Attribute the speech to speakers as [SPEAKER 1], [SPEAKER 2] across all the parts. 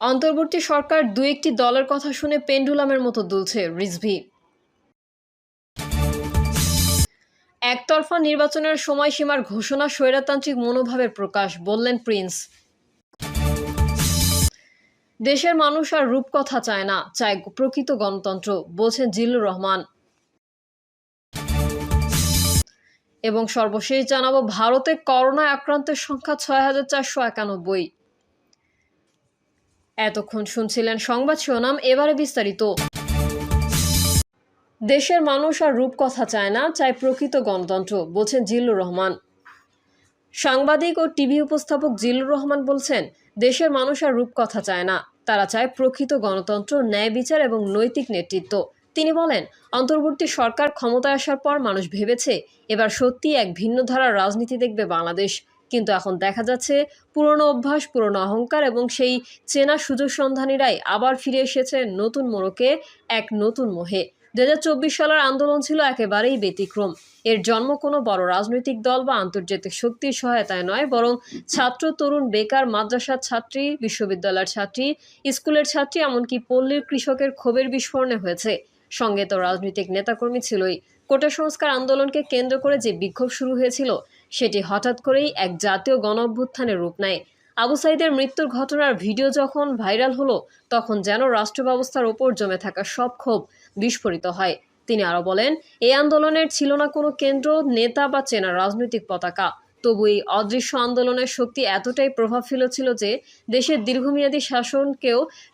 [SPEAKER 1] অন্তর্বর্তী সরকার দু-একটি দলের কথা শুনে পেন্ডুলামের মতো দুলছে রিজভী। একতরফা নির্বাচনের সময়সীমার ঘোষণা স্বৈরতান্ত্রিক মনোভাবের প্রকাশ, বললেন প্রিন্স। দেশের মানুষ আর রূপকথা চায় না, চায় প্রকৃত গণতন্ত্র, বলছেন জিল্লুর রহমান। এবং সর্বশেষ জানাবো, ভারতে করোনায় আক্রান্তের সংখ্যা ৬,৪৯১। এতক্ষণ শুনছিলেন সংবাদ শিরোনাম, এবারে বিস্তারিত। দেশের মানুষ আর রূপকথা চায় না, চায় প্রকৃত গণতন্ত্র, বলছেন জিল্লুর রহমান। সাংবাদিক ও টিভি উপস্থাপক জিল্লুর রহমান বলছেন, দেশের মানুষ আর রূপকথা চায় না, তারা চায় প্রকৃত গণতন্ত্র, ন্যায় বিচার এবং নৈতিক নেতৃত্ব। তিনি বলেন, অন্তর্বর্তী সরকার ক্ষমতায় আসার পর মানুষ ভেবেছে এবার সত্যি এক ভিন্ন ধারার রাজনীতি দেখবে বাংলাদেশ। কিন্তু এখন দেখা যাচ্ছে পুরনো অভ্যাস, পুরনো অহংকার এবং সেই চেনা সুযোগ সন্ধানীরাই আবার ফিরে এসেছে নতুন মোড়কে, এক নতুন মোহে। ২০২৪ সালের আন্দোলন ছিল একেবারেই ব্যতিক্রম। এর জন্ম কোনো বড় রাজনৈতিক দল বা আন্তর্জাতিক শক্তির সহায়তায় নয়, বরং ছাত্র, তরুণ, বেকার, মাদ্রাসার ছাত্রী, বিশ্ববিদ্যালয়ের ছাত্রী, স্কুলের ছাত্রী, এমনকি পল্লীর কৃষকের ক্ষোভের বিস্ফোরণে হয়েছে। সঙ্গে তো রাজনৈতিক নেতাকর্মী ছিলই। কোটা সংস্কার আন্দোলনকে কেন্দ্র করে যে বিক্ষোভ শুরু হয়েছিল, সেটি হঠাৎ করেই এক জাতীয় গণ অভ্যুত্থানের রূপ নেয়। আবু সাইদের মৃত্যুর ঘটনার ভিডিও যখন ভাইরাল হলো, তখন যেন রাষ্ট্র ব্যবস্থার ওপর জমে থাকা সব ক্ষোভ বিস্ফোরিত হয়। তিনি আরো বলেন, এই আন্দোলনের ছিল না কোনো কেন্দ্র, নেতা বা চেনা রাজনৈতিক পতাকা। তবু এই অদৃশ্য আন্দোলনের শক্তি এতটাই প্রভাব ফেলেছিল যে দেশের দীর্ঘমেয়াদী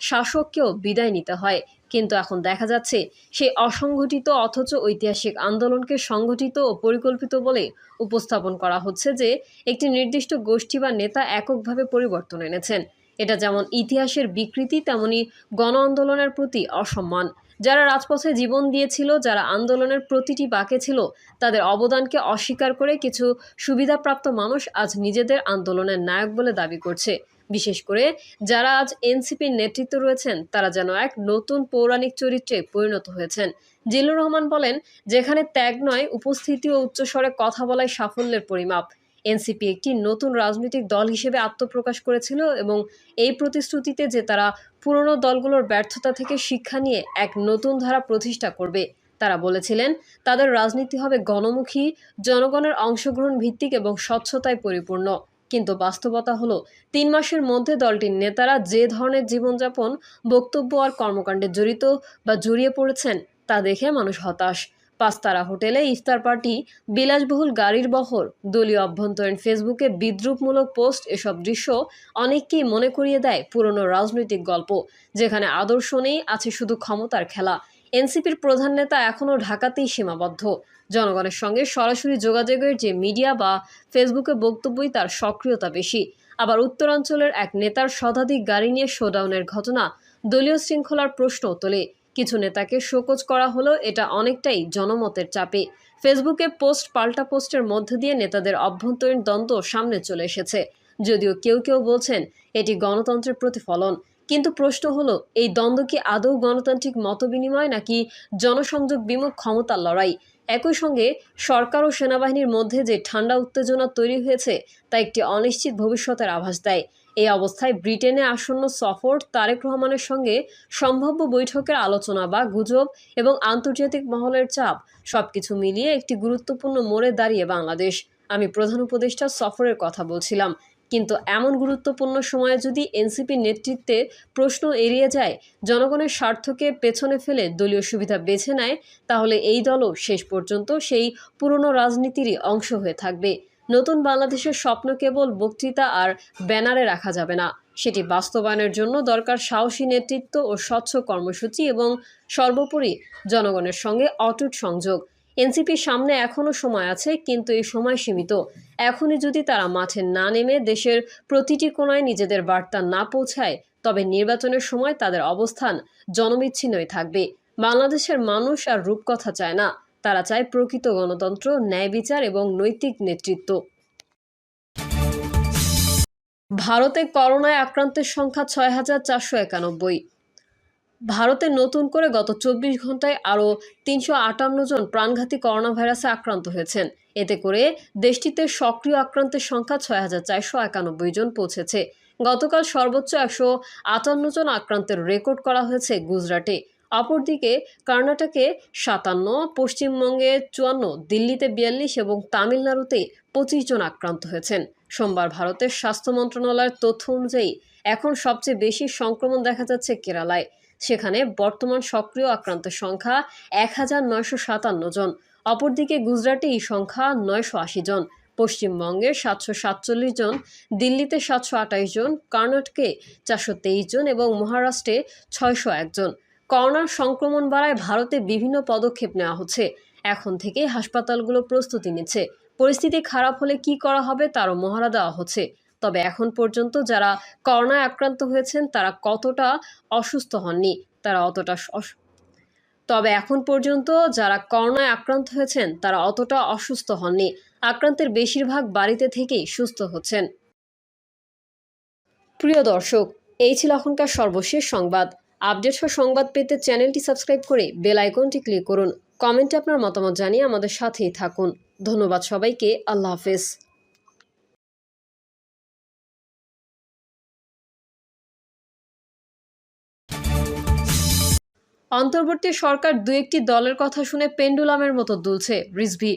[SPEAKER 1] শাসককেও বিদায় নিতে হয়। কিন্তু এখন দেখা যাচ্ছে সেই অসংগঠিত অথচ ঐতিহাসিক আন্দোলনকে সংগঠিত ও পরিকল্পিত বলে উপস্থাপন করা হচ্ছে, যে একটি নির্দিষ্ট গোষ্ঠী বা নেতা এককভাবে পরিবর্তন এনেছেন। এটা যেমন ইতিহাসের বিকৃতি, তেমনি গণ আন্দোলনের প্রতি অসম্মান। যারা রাজপথে জীবন দিয়েছিল, যারা আন্দোলনের প্রতিটি বাঁকে ছিল, তাদের অবদানকে অস্বীকার করে কিছু সুবিধাপ্রাপ্ত মানুষ আজ নিজেদের আন্দোলনের নায়ক বলে দাবি করছে। বিশেষ করে যারা আজ এনসিপির নেতৃত্বে রয়েছেন, তারা যেন এক নতুন পৌরাণিক চরিত্রে পরিণত হয়েছেন। জিল্লুর রহমান বলেন, যেখানে ত্যাগ নয়, উপস্থিতি ও উচ্চস্বরে কথা বলাই সাফল্যের পরিমাপ। এনসিপি একটি নতুন রাজনৈতিক দল হিসেবে আত্মপ্রকাশ করেছিল এবং এই প্রতিশ্রুতিতে যে তারা পুরনো দলগুলোর ব্যর্থতা থেকে শিক্ষা নিয়ে এক নতুন ধারা প্রতিষ্ঠা করবে। তারা বলেছিলেন, তাদের রাজনীতি হবে গণমুখী, জনগণের অংশগ্রহণ ভিত্তিক এবং স্বচ্ছতায় পরিপূর্ণ। কিন্তু বাস্তবতা হলো, ৩ মাসের মধ্যে দলটির নেতারা যে ধরনের জীবনযাপন, বক্তব্য আর কর্মকাণ্ডে জড়িয়ে পড়েছেন, তা দেখে মানুষ হতাশ। পাঁচতারা হোটেলে ইফতার পার্টি, বিলাসবহুল গাড়ির বহর, দলীয় অভ্যন্তরীণ ফেসবুকে বিদ্রূপমূলক পোস্ট, এসব দৃশ্য অনেককেই মনে করিয়ে দেয় পুরনো রাজনৈতিক গল্প, যেখানে আদর্শ নেই, আছে শুধু ক্ষমতার খেলা। এনসিপির প্রধান নেতা এখনও ঢাকাতেই সীমাবদ্ধ। জনগণের সঙ্গে সরাসরি যোগাযোগের যে মিডিয়া বা ফেসবুকে বক্তব্যই তার সক্রিয়তা বেশি। আবার উত্তরাঞ্চলের এক নেতার শতাধিক গাড়ি নিয়ে শোডাউনের ঘটনা দলীয় শৃঙ্খলার প্রশ্ন তোলে। কিছু নেতাকে শোকজ করা হলেও এটা অনেকটাই জনমতের চাপে। ফেসবুকে পোস্ট পাল্টা পোস্টের মধ্য দিয়ে নেতাদের অভ্যন্তরীণ দ্বন্দ্ব সামনে চলে এসেছে। যদিও কেউ কেউ বলছেন এটি গণতন্ত্রের প্রতিফলন। কিন্তু প্রশ্ন হলো, এই দ্বন্দ্ব কি আদৌ গণতান্ত্রিক মতবিনিময়, নাকি জনসংযোগ বিমুখ ক্ষমতার লড়াই? একই সঙ্গে সরকার ও সেনাবাহিনীর মধ্যে যে ঠান্ডা উত্তেজনা তৈরি হয়েছে, তা একটি অনিশ্চিত ভবিষ্যতের আভাস দেয়। এই অবস্থায় ব্রিটেনে আসন্ন সফর, তারেক রহমানের সঙ্গে সম্ভাব্য বৈঠকের আলোচনা বা গুজব এবং আন্তর্জাতিক মহলের চাপ, সবকিছু মিলিয়ে একটি গুরুত্বপূর্ণ মোড়ে দাঁড়িয়ে বাংলাদেশ। আমি প্রধান উপদেষ্টা সফরের কথা বলছিলাম। কিন্তু এমন গুরুত্বপূর্ণ সময়ে যদি এনসিপির নেতৃত্বে প্রশ্ন এড়িয়ে যায়, জনগণের স্বার্থকে পেছনে ফেলে দলীয় সুবিধা বেছে নেয়, তাহলে এই দলও শেষ পর্যন্ত সেই পুরনো রাজনীতিরই অংশ হয়ে থাকবে। নতুন বাংলাদেশের স্বপ্ন কেবল বক্তৃতা আর ব্যানারে রাখা যাবে না। সেটি বাস্তবায়নের জন্য দরকার সাহসী নেতৃত্ব ও স্বচ্ছ কর্মসূচি এবং সর্বোপরি জনগণের সঙ্গে অটুট সংযোগ। এনসিপির সামনে এখনও সময় আছে, কিন্তু এই সময় সীমিত। এখনই যদি তারা মাঠে না নেমে দেশের প্রতিটি কোণায় নিজেদের বার্তা না পৌঁছায়, তবে নির্বাচনের সময় তাদের অবস্থান জনবিচ্ছিন্নই থাকবে। বাংলাদেশের মানুষ আর রূপকথা চায় না, তারা চায় প্রকৃত গণতন্ত্র, ন্যায় বিচার এবং নৈতিক নেতৃত্ব। ভারতে করোনায় আক্রান্তের সংখ্যা ৬,৪৯১। ভারতে নতুন করে গত ২৪ ঘন্টায় আরও ৩৫৮ জন প্রাণঘাতী করোনা ভাইরাসে আক্রান্ত হয়েছেন। এতে করে দেশটিতে সক্রিয় আক্রান্তের সংখ্যা ৬,৪৯১ জন পৌঁছেছে। গতকাল সর্বোচ্চ 158 জন আক্রান্তের রেকর্ড করা হয়েছে গুজরাটে। অপরদিকে কর্ণাটকে 57, পশ্চিমবঙ্গে 54, দিল্লিতে 42 এবং তামিলনাড়ুতে 25 জন আক্রান্ত হয়েছেন। সোমবার ভারতের স্বাস্থ্য মন্ত্রণালয়ের তথ্য অনুযায়ী এখন সবচেয়ে বেশি সংক্রমণ দেখা যাচ্ছে কেরালায়। সেখানে বর্তমান সক্রিয় আক্রান্তের সংখ্যা 1957 জন। অপরদিকে গুজরাটে এই সংখ্যা 980 জন, পশ্চিমবঙ্গে 747 জন, দিল্লিতে 728 জন, কর্ণাটকে 423 জন এবং মহারাষ্ট্রে 601 জন। করোনার সংক্রমণ বাড়ায় ভারতে বিভিন্ন পদক্ষেপ নেওয়া হচ্ছে। এখন থেকেই হাসপাতালগুলো প্রস্তুতি নিচ্ছে। পরিস্থিতি খারাপ হলে কি করা হবে তারও মহড়া দেওয়া হচ্ছে। তবে এখন পর্যন্ত যারা করোনায় আক্রান্ত হয়েছেন তারা কতটা অসুস্থ হননি, অতটা অসুস্থ হননি। আক্রান্তের বেশিরভাগ বাড়িতে থেকেই সুস্থ হচ্ছেন। প্রিয় দর্শক, এই ছিল এখনকার সর্বশেষ সংবাদ। আপডেট সহ সংবাদ পেতে চ্যানেলটি সাবস্ক্রাইব করে বেল আইকনটি ক্লিক করুন। কমেন্টে আপনার মতামত জানিয়ে আমাদের সাথেই থাকুন। ধন্যবাদ সবাইকে। আল্লাহ হাফেজ। অন্তর্বর্তী সরকার দু একটি দলের কথা শুনে পেন্ডুলামের মতো দুলছে রিজভী।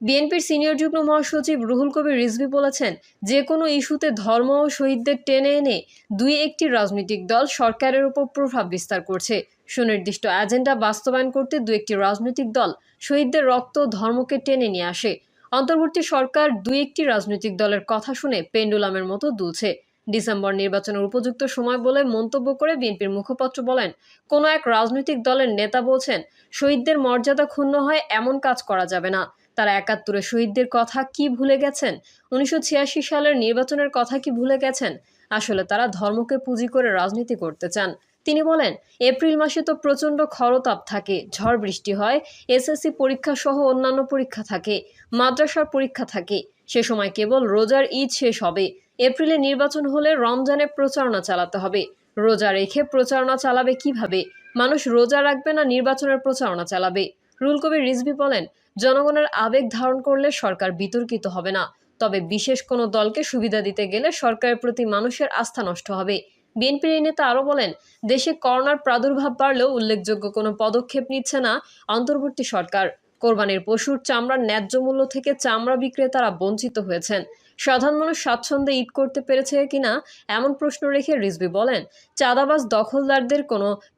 [SPEAKER 1] বিএনপির সিনিয়র যুগ্ম মহাসচিব রুহুল কবির রিজভী বলেছেন, যে কোনো ইস্যুতে ধর্ম ও শহীদদের টেনে এনে দুই একটি রাজনৈতিক দল সরকারের উপর প্রভাব বিস্তার করছে। সুনির্দিষ্ট এজেন্ডা বাস্তবায়ন করতে দু একটি রাজনৈতিক দল শহীদদের রক্ত ধর্মকে টেনে নিয়ে আসে। অন্তর্বর্তী সরকার দুই একটি রাজনৈতিক দলের কথা শুনে পেন্ডুলামের মতো দুলছে। ডিসেম্বর নির্বাচনের উপযুক্ত সময় বলে মন্তব্য করে বিএনপির মুখপাত্র বলেন, কোনো এক রাজনৈতিক দলের নেতা বলছেন, শহীদদের মর্যাদা ক্ষুণ্ণ হয় এমন কাজ করা যাবে না। তারা 71 শহীদদের কথা কি ভুলে গেছেন? 1986 সালের নির্বাচনের কথা কি ভুলে গেছেন? আসলে তারা ধর্মকে পুঁজি করে রাজনীতি করতে চান। তিনি বলেন, এপ্রিল মাসে তো প্রচণ্ড খরতাপ থাকে, ঝড় বৃষ্টি হয়, এসএসসি পরীক্ষা সহ অন্যান্য পরীক্ষা থাকে, মাদ্রাসার পরীক্ষা থাকে। সে সময় কেবল রোজার ঈদ শেষ হবে। এপ্রিলে নির্বাচন হলে রমজানে প্রচারণা চালাতে হবে। রোজা রেখে প্রচারণা চালাবে কিভাবে? মানুষ রোজা রাখবে না নির্বাচনের প্রচারণা চালাবে? রুহুল কবির রিজভী বলেন, জনগণের আবেগ ধারণ করলে সরকার বিতর্কিত হবে না। তবে বিশেষ কোনো দলকে সুবিধা দিতে গেলে সরকারের প্রতি মানুষের আস্থা নষ্ট হবে। বিএনপির এই নেতা আরও বলেন, দেশে করোনার প্রাদুর্ভাব বাড়লেও উল্লেখযোগ্য কোনো পদক্ষেপ নিচ্ছে না অন্তর্বর্তী সরকার। কোরবানির পশুর চামড়ার ন্যায্য মূল্য থেকে চামড়া বিক্রেতারা বঞ্চিত হয়েছেন। সাধারণ মানুষ স্বাচ্ছন্দ্যে ঈদ করতে পেরেছে কিনা এমন প্রশ্ন রেখে রিজভী বলেন, চাঁদাবাজ দখলদারদের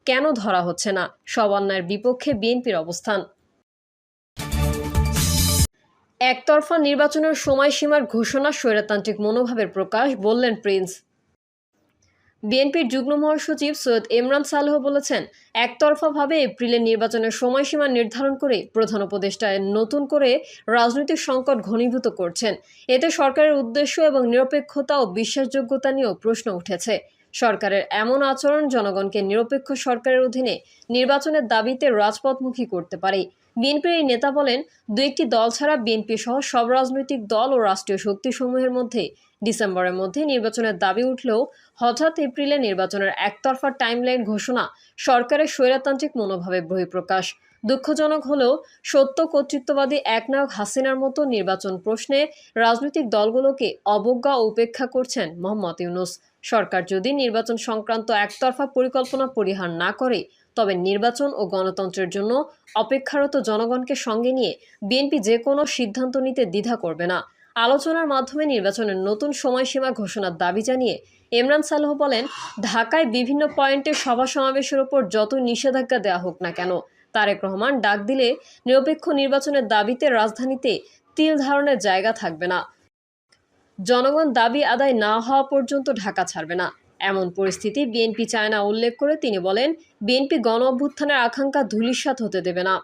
[SPEAKER 1] কেন ধরা হচ্ছে না? সব অন্যায়ের বিপক্ষে বিএনপির অবস্থান। একতরফা নির্বাচনের সময়সীমার ঘোষণা স্বৈরতান্ত্রিক মনোভাবের প্রকাশ, বললেন প্রিন্স। বিএনপির যুগ্ম মহাসচিব সৈয়দ ইমরান সালেহ বলেছেন, একতরফাভাবে এপ্রিলের নির্বাচনের সময়সীমা নির্ধারণ করে প্রধান উপদেষ্টা নতুন করে রাজনৈতিক সংকট ঘনীভূত করছেন। এতে সরকারের উদ্দেশ্য এবং নিরপেক্ষতা ও বিশ্বাসযোগ্যতা নিয়েও প্রশ্ন উঠেছে। সরকারের এমন আচরণ জনগণকে নিরপেক্ষ সরকারের অধীনে নির্বাচনের দাবিতে রাজপথমুখী করতে পারে। বিএনপির এই নেতা বলেন, দু একটি দল ছাড়া বিএনপি সহ সব রাজনৈতিক দল ও রাষ্ট্রীয় শক্তিসমূহের মধ্যে ডিসেম্বরের মধ্যে নির্বাচনের দাবি উঠলেও হঠাৎ এপ্রিলে নির্বাচনের একতরফা টাইমলাইন ঘোষণা সরকারের স্বৈরতান্ত্রিক মনোভাবের বহিঃপ্রকাশ। দুঃখজনক হলেও সত্য, কর্তৃত্ববাদী একনায়ক হাসিনার মতো নির্বাচন প্রশ্নে রাজনৈতিক দলগুলোকে অবজ্ঞা ও উপেক্ষা করছেন মোহাম্মদ ইউনূস। সরকার যদি নির্বাচন সংক্রান্ত একতরফা পরিকল্পনা পরিহার না করে, তবে নির্বাচন ও গণতন্ত্রের জন্য অপেক্ষারত জনগণকে সঙ্গে নিয়ে বিএনপি যে কোনো সিদ্ধান্ত নিতে দ্বিধা করবে না। আলোচনার মাধ্যমে নির্বাচনের নতুন সময়সীমা ঘোষণার দাবি জানিয়ে ইমরান সালেহ বলেন, ঢাকায় বিভিন্ন পয়েন্টে সভা সমাবেশের ওপর যত নিষেধাজ্ঞা দেওয়া হোক না কেন, তারেক রহমান ডাক দিলে নিরপেক্ষ নির্বাচনের দাবিতে রাজধানীতে তিল ধারণের জায়গা থাকবে না। জনগণ দাবি আদায় না হওয়া পর্যন্ত ঢাকা ছাড়বে না। এমন পরিস্থিতি বিএনপি চায় না উল্লেখ করে তিনি বলেন, বিএনপি গণ অভ্যুত্থানের আকাঙ্ক্ষা ধূলিসাৎ হতে দেবে না।